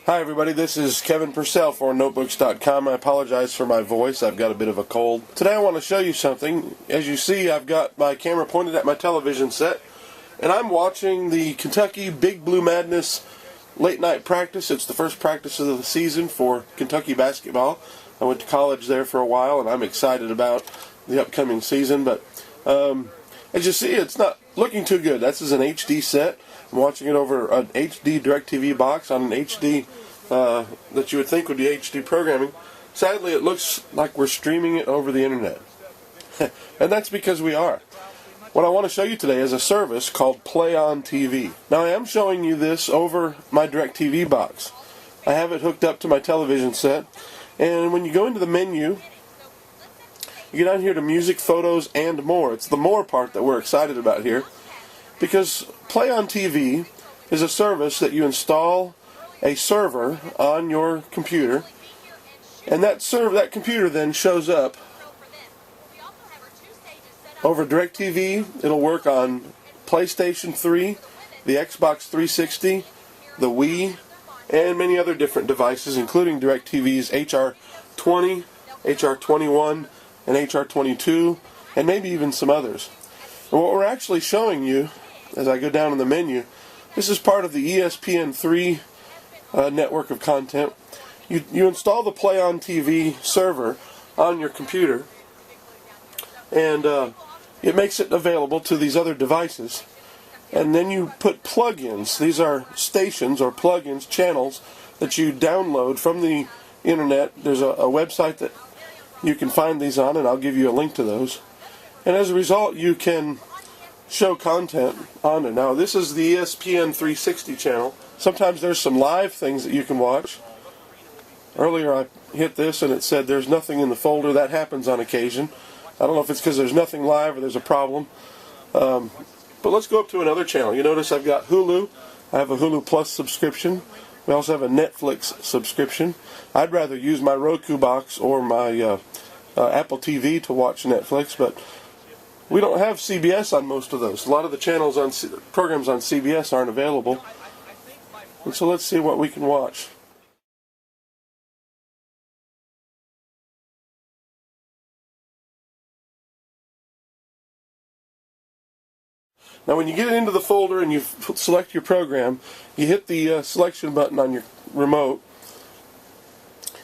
Hi everybody, this is Kevin Purcell for Notebooks.com. I apologize for my voice, I've got a bit of a cold. Today I want to show you something. As you see, I've got my camera pointed at my television set, and I'm watching the Kentucky Big Blue Madness late night practice. It's the first practice of the season for Kentucky basketball. I went to college there for a while, and I'm excited about the upcoming season, but as you see, it's not looking too good. This is an HD set. I'm watching it over an HD DirecTV box on an HD that you would think would be HD programming. Sadly, it looks like we're streaming it over the internet. And that's because we are. What I want to show you today is a service called PlayOn TV. Now, I am showing you this over my DirecTV box. I have it hooked up to my television set, and when you go into the menu, you get down here to Music, Photos, and More. It's the More part that we're excited about here, because PlayOn TV is a service that you install a server on your computer, and that computer then shows up over DirecTV. It'll work on PlayStation 3, the Xbox 360, the Wii, and many other different devices, including DirecTV's HR20, HR21, and HR22, and maybe even some others. And what we're actually showing you, as I go down in the menu, this is part of the ESPN3 network of content. You install the PlayOn TV server on your computer, and it makes it available to these other devices. And then you put plugins. These are stations or plugins, channels that you download from the internet. There's a website that you can find these on, and I'll give you a link to those. And as a result, you can show content on it. Now, this is the ESPN 360 channel. Sometimes there's some live things that you can watch. Earlier I hit this and it said there's nothing in the folder. That happens on occasion. I don't know if it's because there's nothing live or there's a problem. But let's go up to another channel. You notice I've got Hulu. I have a Hulu Plus subscription. We also have a Netflix subscription. I'd rather use my Roku box or my Apple TV to watch Netflix, but we don't have CBS on most of those. A lot of the channels on programs on CBS aren't available. And so let's see what we can watch. Now, when you get it into the folder and you select your program, you hit the selection button on your remote,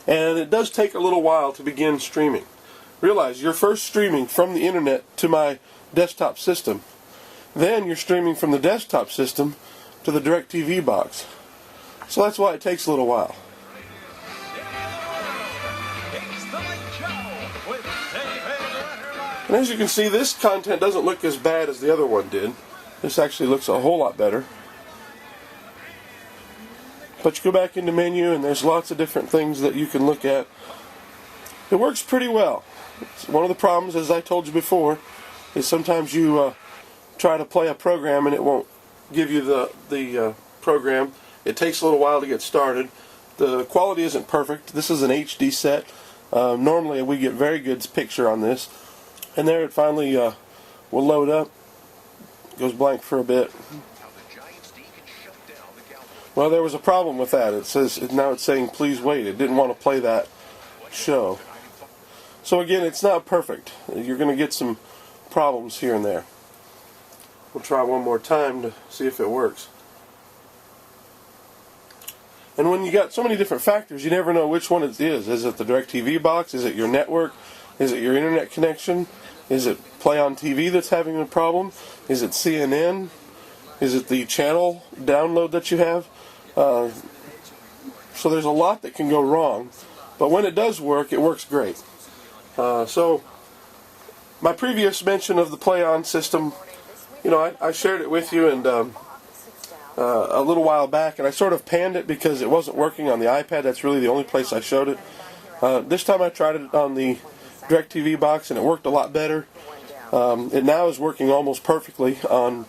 and it does take a little while to begin streaming. Realize you're first streaming from the internet to my desktop system. Then you're streaming from the desktop system to the DirecTV box. So that's why it takes a little while. And as you can see, this content doesn't look as bad as the other one did. This actually looks a whole lot better. But you go back into menu and there's lots of different things that you can look at. It works pretty well. One of the problems, as I told you before, is sometimes you try to play a program and it won't give you the program. It takes a little while to get started. The quality isn't perfect. This is an HD set. Normally we get very good picture on this. And there it finally will load up. Goes blank for a bit. Well, there was a problem with that. It says now it's saying please wait. It didn't want to play that show. So again, it's not perfect. You're going to get some problems here and there. We'll try one more time to see if it works. And when you got so many different factors, you never know which one it is. Is it the DirecTV box? Is it your network? Is it your internet connection? Is it PlayOn TV that's having a problem? Is it CNN? Is it the channel download that you have? So there's a lot that can go wrong. But when it does work, it works great. So my previous mention of the PlayOn system, you know, I shared it with you and a little while back, and I sort of panned it because it wasn't working on the iPad. That's really the only place I showed it. This time I tried it on the DirecTV box and it worked a lot better. It now is working almost perfectly on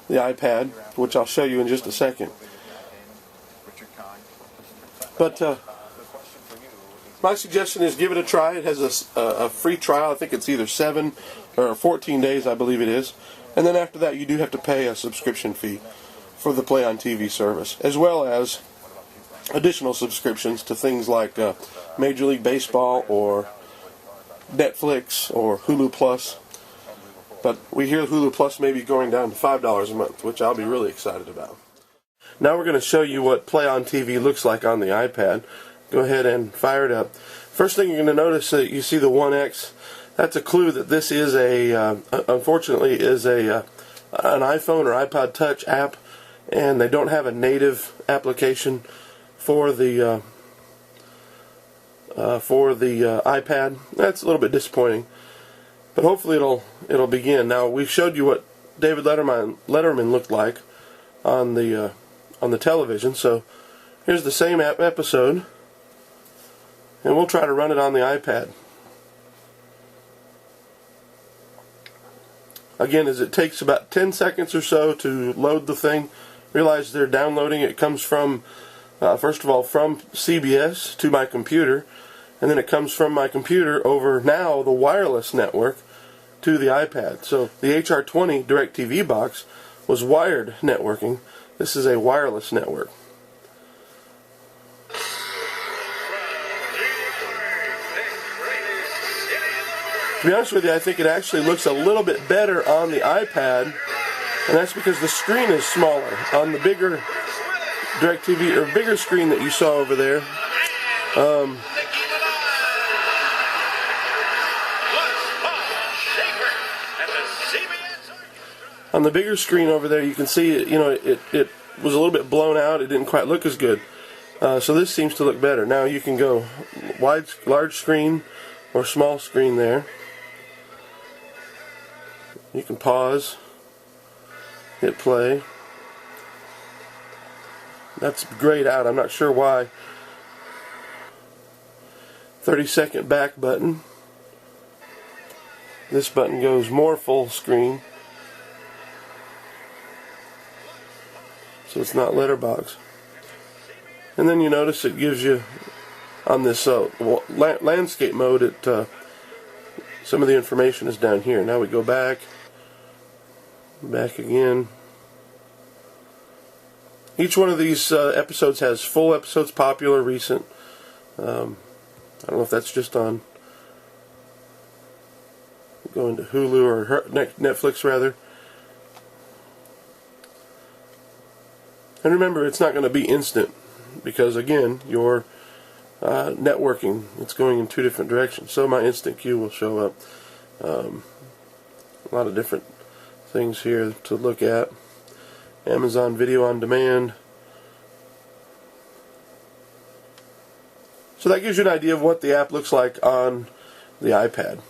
the iPad, which I'll show you in just a second. But my suggestion is give it a try. It has a free trial. I think it's either 7 or 14 days, I believe it is. And then after that, you do have to pay a subscription fee for the PlayOn TV service, as well as additional subscriptions to things like Major League Baseball or Netflix or Hulu Plus. But we hear Hulu Plus may be going down to $5 a month, which I'll be really excited about. Now we're going to show you what PlayOn TV looks like on the iPad. Go ahead and fire it up. First thing you're going to notice that you see the 1X. That's a clue that this is unfortunately, is an iPhone or iPod Touch app, and they don't have a native application for the iPad. That's a little bit disappointing, but hopefully it'll begin. Now, we showed you what David Letterman looked like on the television. So here's the same episode, and we'll try to run it on the iPad. Again, as it takes about 10 seconds or so to load the thing. Realize they're downloading. It comes from, first of all, from CBS to my computer, and then it comes from my computer over now the wireless network to the iPad. So the HR20 DirecTV box was wired networking. This is a wireless network. To be honest with you, I think it actually looks a little bit better on the iPad, and that's because the screen is smaller. On the bigger DirecTV, or bigger screen that you saw over there, on the bigger screen over there, you can see it was a little bit blown out. It didn't quite look as good. So this seems to look better. Now you can go large screen or small screen there. You can pause, hit play. That's grayed out. I'm not sure why. 30-second back button. This button goes more full screen, so it's not letterbox. And then you notice it gives you, on this landscape mode, some of the information is down here. Now we go back again. Each one of these episodes has full episodes, popular, recent. I don't know if that's just on going to Hulu or Netflix rather. And remember, it's not going to be instant because, again, your networking, it's going in two different directions. So my instant queue will show up. A lot of different things here to look at. Amazon Video on Demand. So that gives you an idea of what the app looks like on the iPad.